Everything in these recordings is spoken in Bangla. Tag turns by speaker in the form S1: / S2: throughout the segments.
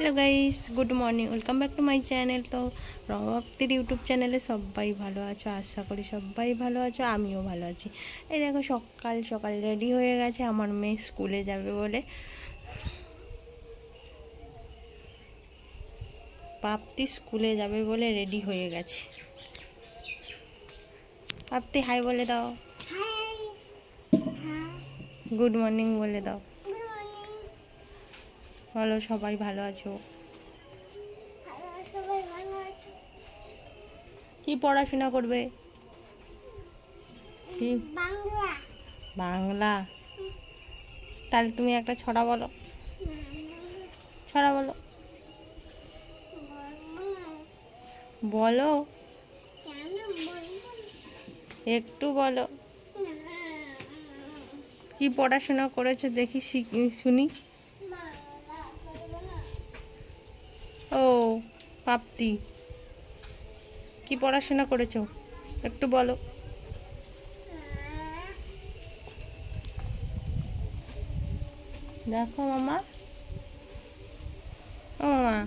S1: Hello guys, good morning, welcome back to my channel. তো রমাপ্তির ইউটিউব চ্যানেলে সবাই ভালো আছো, আশা করি সবাই ভালো আছো, আমিও ভালো আছি। এই দেখো সকাল সকাল রেডি হয়ে গেছে আমার মেয়ে স্কুলে যাবে বলে। পাপ্তি স্কুলে যাবে বলে রেডি হয়ে গেছে। পাপ্তি হাই বলে দাও, গুড মর্নিং বলে দাও, বলো সবাই ভালো আছো। কি পড়াশোনা করবে? কি? বাংলা। তাহলে তুমি একটা ছড়া বলো, ছড়া বলো, বলো একটু বলো। কি পড়াশোনা করেছো দেখি, শুনি। ও পাপ্তি, কি পড়াশোনা করেছো একটু বলো। দেখো মামা, ও মামা,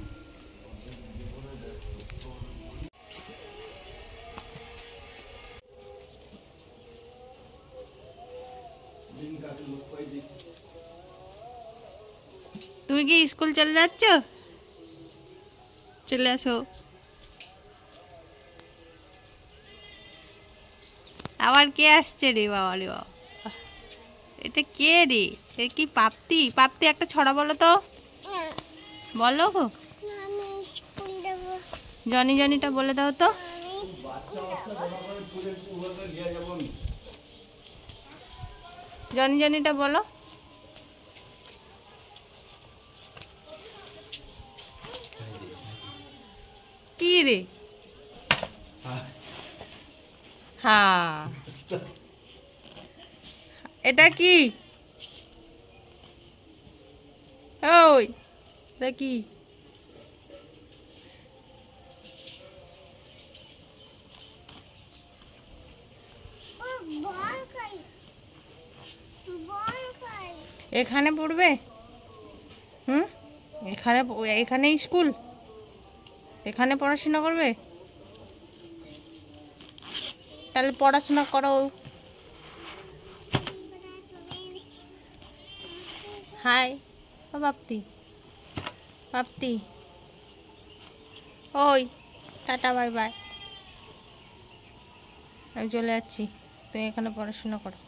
S1: তুমি কি স্কুল চলে যাচ্ছ? চলে আসো। আবার কে আসছে রে বাবা, রে বাবা, এটা কে রে? এ কি পাপ্তি? পাপ্তি একটা ছড়া বলো তো, বলো গো। জনি জনিটা বলে দাও তো। জনি জনিটা বলো। কি রে? হ্যাঁ, এটা কি? ওই এটা কি? এখানে পড়বে? হুম, এখানে এখানে স্কুল, এখানে পড়াশোনা করবে? তাহলে পড়াশোনা করো। হাই ও পাপ্তি, পাপ্তি, ওই টাটা বাই বাই, আমি চলে যাচ্ছি, তুমি এখানে পড়াশোনা করো।